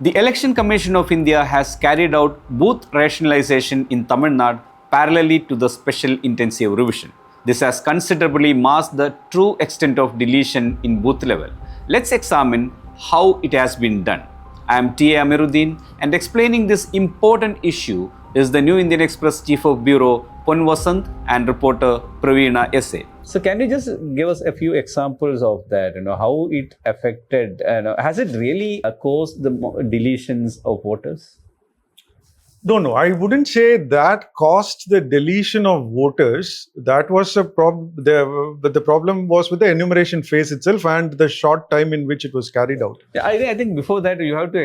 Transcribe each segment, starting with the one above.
The Election Commission of India has carried out booth rationalization in Tamil Nadu parallelly to the special intensive revision. This has considerably masked the true extent of deletion in booth level. Let's examine how it has been done. I am T. A. Amiruddin, and explaining this important issue is the New Indian Express Chief of Bureau Vasanth and reporter Praveena SA. So can you just give us a few examples of that, how it affected, has it really caused the deletions of voters? No, I wouldn't say that caused the deletion of voters. That was a problem. The problem was with the enumeration phase itself and the short time in which it was carried out. Yeah, I think before that you have to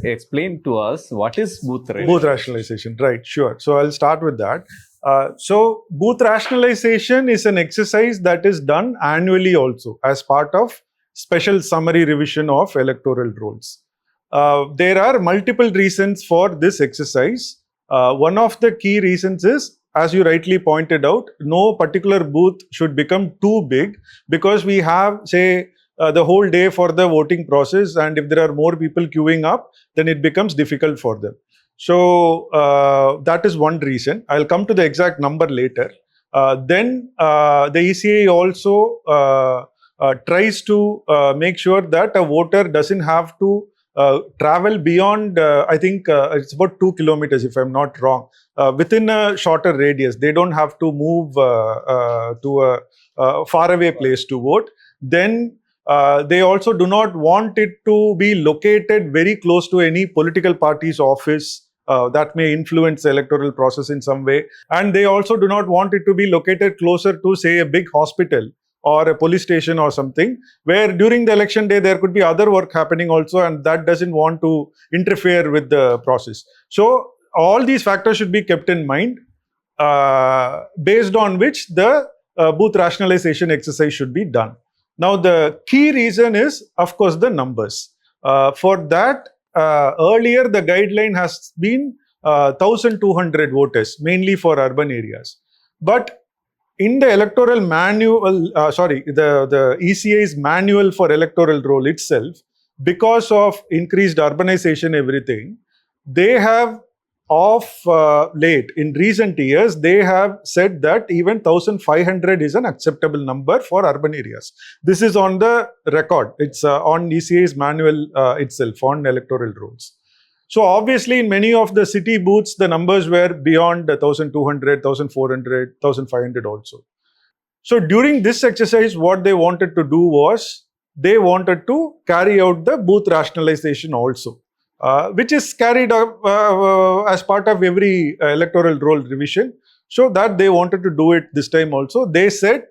explain to us what is booth rationalization. Booth rationalization, right, sure. So I'll start with that. So booth rationalization is an exercise that is done annually also as part of special summary revision of electoral rolls. There are multiple reasons for this exercise. One of the key reasons is, as you rightly pointed out, no particular booth should become too big, because we have, say, the whole day for the voting process, and if there are more people queuing up, then it becomes difficult for them. So that is one reason. I'll come to the exact number later. Then the ECA also tries to make sure that a voter doesn't have to travel beyond, I think it's about 2 kilometers, if I'm not wrong, within a shorter radius. They don't have to move to a faraway place to vote. Then they also do not want it to be located very close to any political party's office. That may influence the electoral process in some way. And they also do not want it to be located closer to, say, a big hospital or a police station or something, where during the election day there could be other work happening also, and that doesn't want to interfere with the process. So all these factors should be kept in mind, based on which the booth rationalization exercise should be done. Now, the key reason is, of course, the numbers. For that, earlier the guideline has been 1,200 voters, mainly for urban areas. But in the electoral manual, the ECA's manual for electoral roll itself, because of increased urbanization, everything, they have late, in recent years, they have said that even 1,500 is an acceptable number for urban areas. This is on the record. It's on ECA's manual itself, on electoral rolls. So obviously, in many of the city booths, the numbers were beyond 1,200, 1,400, 1,500 also. So during this exercise, what they wanted to do was, they wanted to carry out the booth rationalization also, which is carried out as part of every electoral roll revision. So that they wanted to do it this time also. They said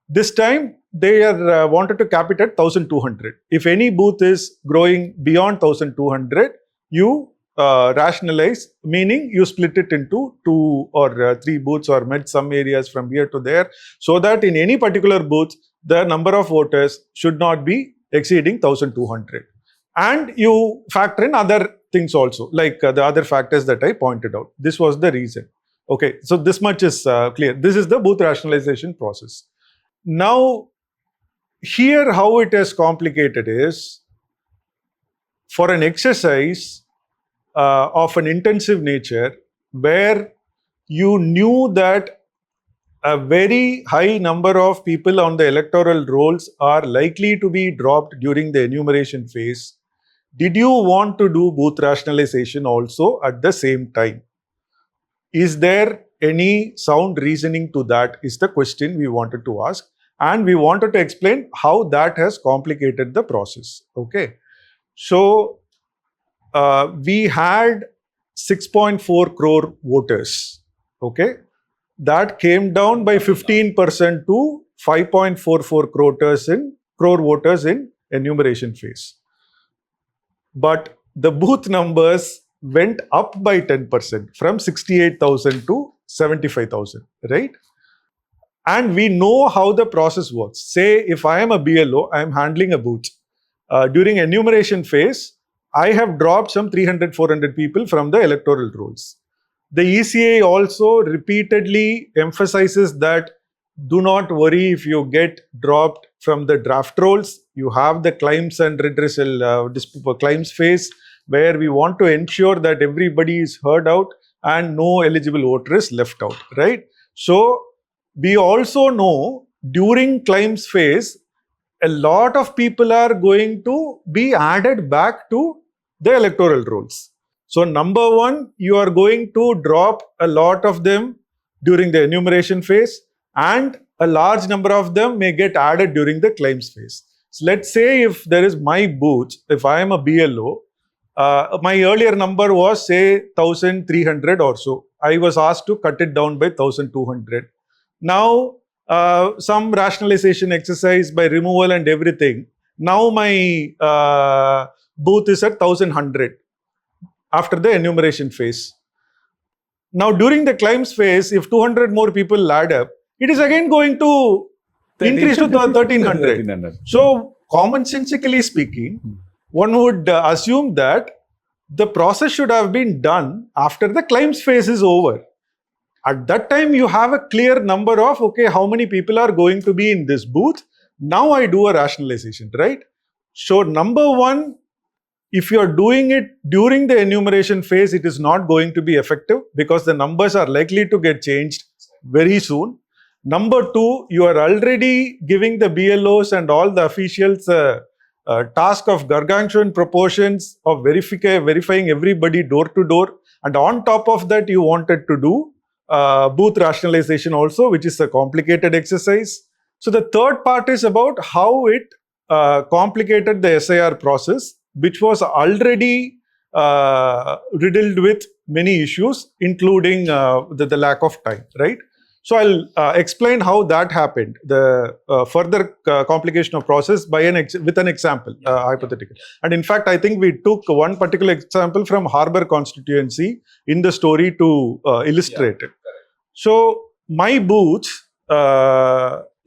this time they are wanted to cap it at 1,200. If any booth is growing beyond 1,200, you rationalize, meaning you split it into 2 or 3 booths, or met some areas from here to there, so that in any particular booth, the number of voters should not be exceeding 1,200. And you factor in other things also, like the other factors that I pointed out. This was the reason. Okay, so this much is clear. This is the booth rationalization process. Now, here how it is complicated is, for an exercise of an intensive nature, where you knew that a very high number of people on the electoral rolls are likely to be dropped during the enumeration phase, did you want to do booth rationalization also at the same time? Is there any sound reasoning to that, is the question we wanted to ask. And we wanted to explain how that has complicated the process. Okay. So we had 6.4 crore voters. Okay. That came down by 15% to 5.44 crore voters in enumeration phase. But the booth numbers went up by 10%, from 68,000 to 75,000, right? And we know how the process works. Say, if I am a BLO, I am handling a booth. During enumeration phase, I have dropped some 300, 400 people from the electoral rolls. The ECA also repeatedly emphasizes that do not worry if you get dropped from the draft rolls. You have the claims and redressal claims phase. where we want to ensure that everybody is heard out and no eligible voter is left out, right? So we also know during claims phase, a lot of people are going to be added back to the electoral rolls. So number one, you are going to drop a lot of them during the enumeration phase, and a large number of them may get added during the claims phase. So let's say if there is my booth, if I am a BLO, my earlier number was say 1300 or so. I was asked to cut it down by 1200. Now, some rationalization exercise by removal and everything. Now my booth is at 1100 after the enumeration phase. Now, during the claims phase, if 200 more people add up, it is again going to increase to 1300. So, commonsensically speaking, one would assume that the process should have been done after the claims phase is over. At that time, you have a clear number of, okay, how many people are going to be in this booth. Now I do a rationalization, right? So number one, if you are doing it during the enumeration phase, it is not going to be effective because the numbers are likely to get changed very soon. Number two, you are already giving the BLOs and all the officials task of gargantuan proportions of verifying everybody door to door. And on top of that, you wanted to do booth rationalization also, which is a complicated exercise. So the third part is about how it complicated the SIR process, which was already riddled with many issues, including the lack of time, right? So I'll explain how that happened, the further complication of process with an example, hypothetical. And in fact, I think we took one particular example from Harbour constituency in the story to illustrate it. So my booth,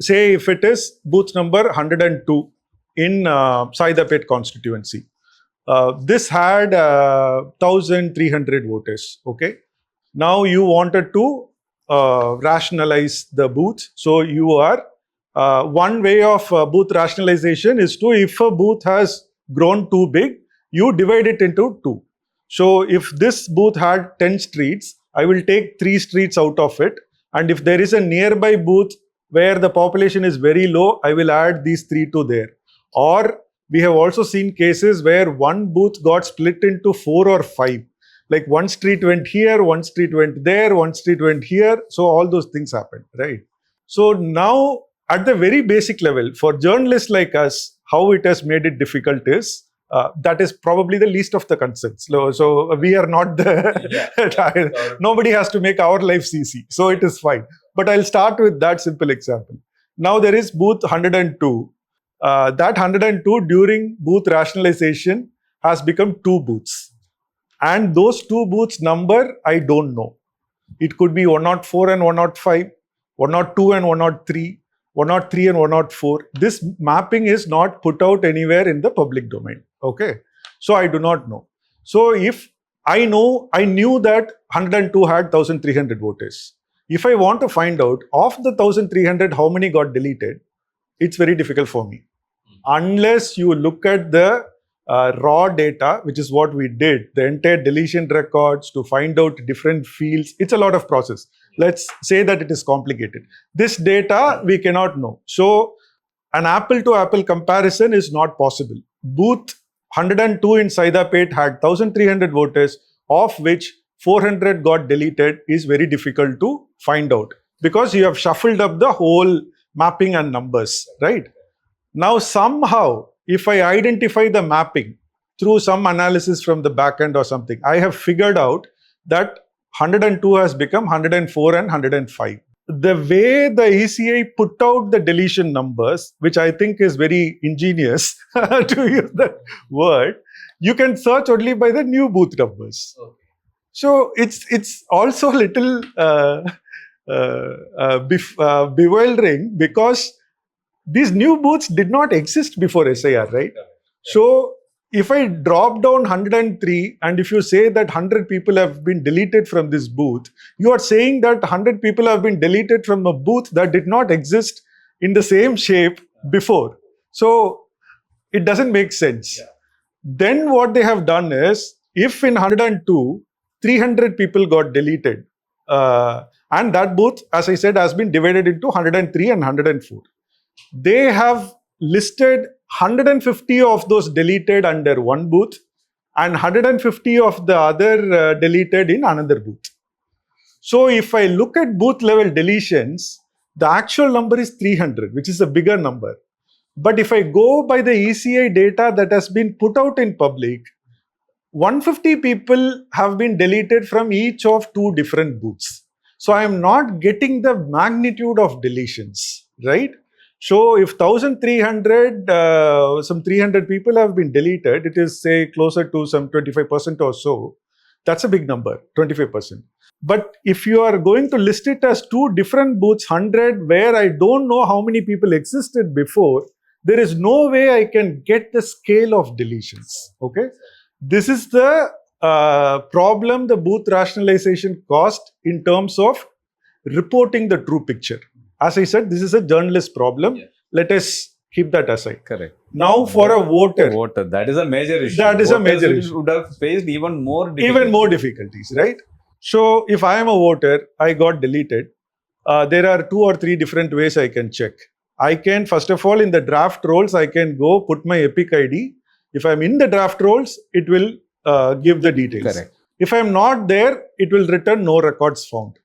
say if it is booth number 102 in Saidapet constituency, this had 1300 voters, okay? Now you wanted to rationalize the booth. So you are, one way of booth rationalization is to, if a booth has grown too big, you divide it into two. So if this booth had 10 streets, I will take 3 streets out of it. And if there is a nearby booth where the population is very low, I will add these 3 to there. Or we have also seen cases where one booth got split into 4 or 5. Like one street went here, one street went there, one street went here. So all those things happened, right? So now at the very basic level, for journalists like us, how it has made it difficult is, that is probably the least of the concerns. So we are not the, nobody has to make our lives easy. So it is fine. But I'll start with that simple example. Now there is booth 102. That 102 during booth rationalization has become 2 booths. And those 2 booths number, I don't know. It could be 104 and 105, 102 and 103, 103 and 104. This mapping is not put out anywhere in the public domain. Okay. So I do not know. So if I knew that 102 had 1300 voters. If I want to find out of the 1300, how many got deleted, it's very difficult for me. Unless you look at the raw data, which is what we did, the entire deletion records to find out different fields. It's a lot of process. Let's say that it is complicated. This data we cannot know. So an apple to apple comparison is not possible. Booth 102 in Saidapet had 1300 voters, of which 400 got deleted, is very difficult to find out because you have shuffled up the whole mapping and numbers, right? Now somehow, if I identify the mapping through some analysis from the backend or something, I have figured out that 102 has become 104 and 105. The way the ECI put out the deletion numbers, which I think is very ingenious to use that word, you can search only by the new booth numbers. Okay. So it's also a little bewildering because these new booths did not exist before SIR, right? So if I drop down 103 and if you say that 100 people have been deleted from this booth, you are saying that 100 people have been deleted from a booth that did not exist in the same shape before. So it doesn't make sense. Then what they have done is, if in 102, 300 people got deleted, and that booth, as I said, has been divided into 103 and 104. They have listed 150 of those deleted under one booth and 150 of the other deleted in another booth. So if I look at booth level deletions, the actual number is 300, which is a bigger number. But if I go by the ECI data that has been put out in public, 150 people have been deleted from each of two different booths. So I am not getting the magnitude of deletions, right? So if 1,300, some 300 people have been deleted, it is say closer to some 25% or so. That's a big number, 25%. But if you are going to list it as two different booths, 100, where I don't know how many people existed before, there is no way I can get the scale of deletions. Okay, this is the problem the booth rationalization caused in terms of reporting the true picture. As I said, this is a journalist problem. Yeah. Let us keep that aside. Correct. Now for a voter. That is a major issue. That is a major issue. Would have faced even more difficulties. Even more difficulties, right? So if I am a voter, I got deleted. There are 2 or 3 different ways I can check. I can, first of all, in the draft rolls, I can go put my EPIC ID. If I'm in the draft rolls, it will give the details. Correct. If I'm not there, it will return no records found.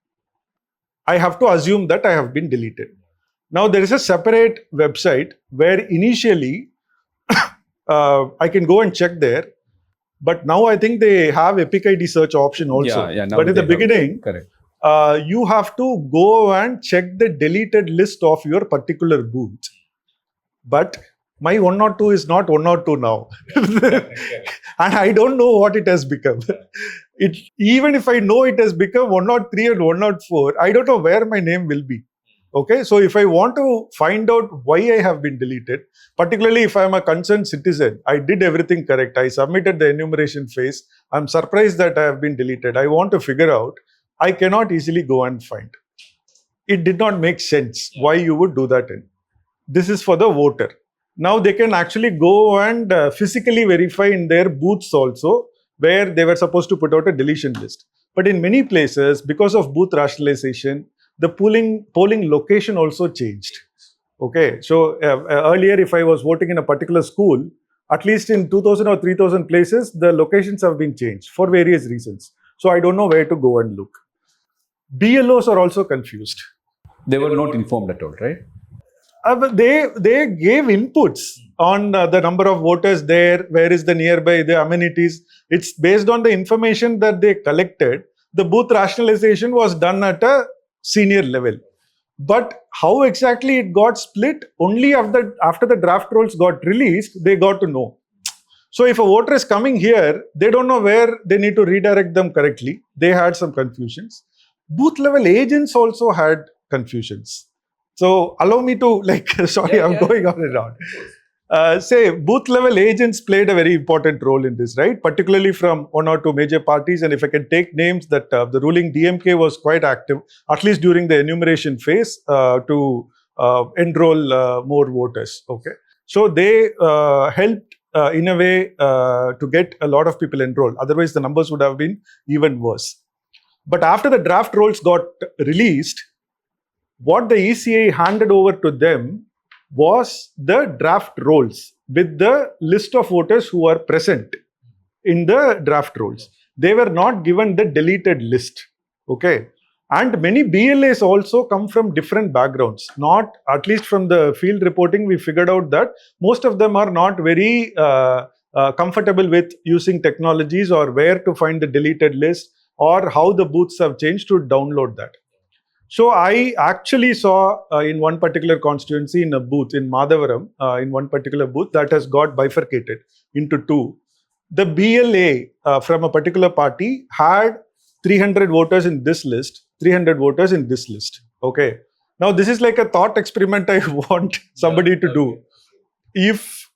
I have to assume that I have been deleted. Now there is a separate website where initially I can go and check there. But now I think they have EPIC ID search option also. But in the beginning, correct. You have to go and check the deleted list of your particular booth. But my 102 is not 102 now. And I don't know what it has become. Even if I know it has become 103 and 104, I don't know where my name will be. Okay, so if I want to find out why I have been deleted, particularly if I am a concerned citizen, I did everything correct, I submitted the enumeration phase, I'm surprised that I have been deleted, I want to figure out, I cannot easily go and find. It did not make sense why you would do that in. This is for the voter. Now they can actually go and physically verify in their booths also, where they were supposed to put out a deletion list. But in many places, because of booth rationalization, the polling location also changed. Okay, so earlier if I was voting in a particular school, at least in 2,000 or 3,000 places, the locations have been changed for various reasons. So I don't know where to go and look. BLOs are also confused. They were not informed at all, right? They gave inputs on the number of voters there, where is the nearby, the amenities. It's based on the information that they collected. The booth rationalization was done at a senior level. But how exactly it got split, only after the draft rolls got released, they got to know. So if a voter is coming here, they don't know where they need to redirect them correctly. They had some confusions. Booth level agents also had confusions. So allow me to going on and on. Say booth level agents played a very important role in this, right? Particularly from 1 or 2 major parties. And if I can take names, that the ruling DMK was quite active, at least during the enumeration phase, to enroll more voters. Okay, so they helped in a way to get a lot of people enrolled. Otherwise, the numbers would have been even worse. But after the draft rolls got released, what the ECI handed over to them was the draft rolls with the list of voters who are present in the draft rolls. They were not given the deleted list. Okay. And many BLAs also come from different backgrounds. Not, at least from the field reporting, we figured out that most of them are not very comfortable with using technologies or where to find the deleted list or how the booths have changed to download that. So I actually saw in one particular constituency in a booth in Madhavaram, in one particular booth that has got bifurcated into 2. The BLA from a particular party had 300 voters in this list, 300 voters in this list. Okay. Now this is like a thought experiment I want somebody to do. If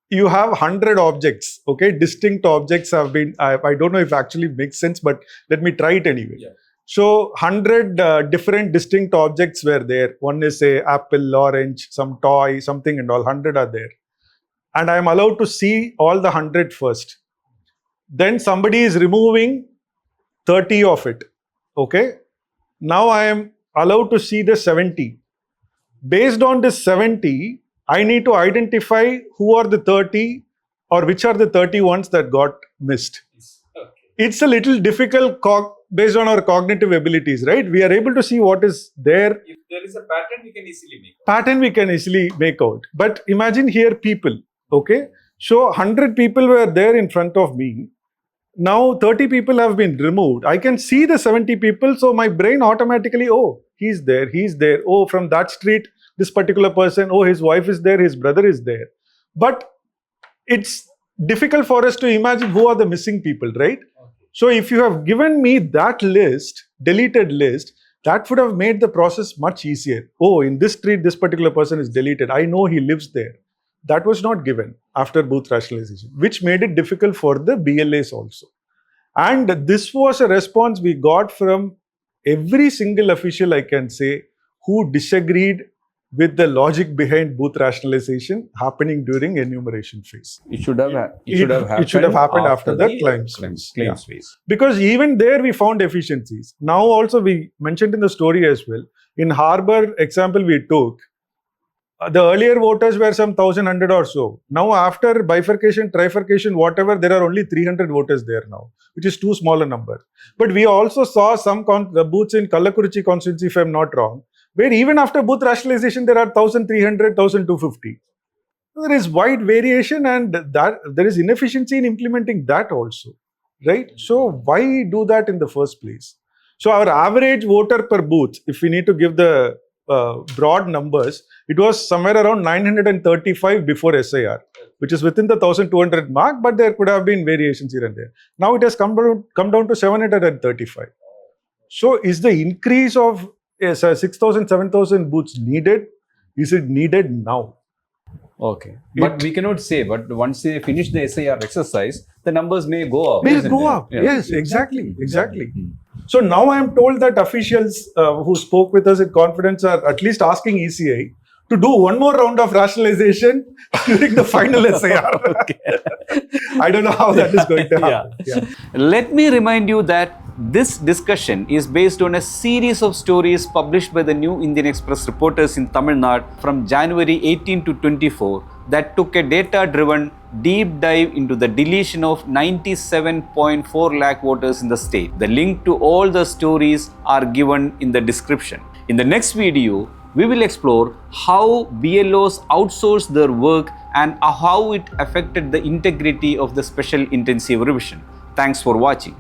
you have 100 objects, okay, distinct objects have been, I don't know if it actually makes sense, but let me try it anyway. Yeah. So 100 different distinct objects were there. One is say apple, orange, some toy, something and all, 100 are there. and I am allowed to see all the 100 first. Then somebody is removing 30 of it. Okay. Now I am allowed to see the 70. Based on this 70, I need to identify who are the 30 or which are the 30 ones that got missed. Okay. It's a little difficult based on our cognitive abilities, right? We are able to see what is there. If there is a pattern, we can easily make out. Pattern we can easily make out. But imagine here people, okay? So 100 people were there in front of me. Now 30 people have been removed. I can see the 70 people, so my brain automatically, oh, he's there. Oh, from that street, this particular person, oh, his wife is there, his brother is there. But it's difficult for us to imagine who are the missing people, right? Okay. So if you have given me that list, deleted list, that would have made the process much easier. Oh, in this street, this particular person is deleted. I know he lives there. That was not given after booth rationalization, which made it difficult for the BLAs also. And this was a response we got from every single official, I can say, who disagreed with the logic behind booth rationalization happening during enumeration phase. It should have happened after the claims phase. Because even there we found efficiencies. Now also we mentioned in the story as well. In Harbour example we took, the earlier voters were some 1,100 or so. Now after bifurcation, trifurcation, whatever, there are only 300 voters there now, which is too small a number. But we also saw some booths in Kallakurichi constituency, if I am not wrong, where even after booth rationalization, there are 1,300, 1,250. There is wide variation, and that there is inefficiency in implementing that also, right? So why do that in the first place? So our average voter per booth, if we need to give the broad numbers, it was somewhere around 935 before SIR, which is within the 1,200 mark, but there could have been variations here and there. Now it has come down to 735. So is the increase of 6,000, 7,000 booths needed? Is it needed now? Okay. But we cannot say, but once they finish the SIR exercise, the numbers may go up. May go up. Yeah. Yes, exactly. So now I am told that officials who spoke with us in confidence are at least asking ECI to do one more round of rationalization during the final SIR. Okay. I don't know how that is going to happen. Yeah. Let me remind you that this discussion is based on a series of stories published by the New Indian Express reporters in Tamil Nadu from January 18 to 24 that took a data-driven deep dive into the deletion of 97.4 lakh voters in the state. The link to all the stories are given in the description. In the next video, we will explore how BLOs outsourced their work and how it affected the integrity of the special intensive revision. Thanks for watching.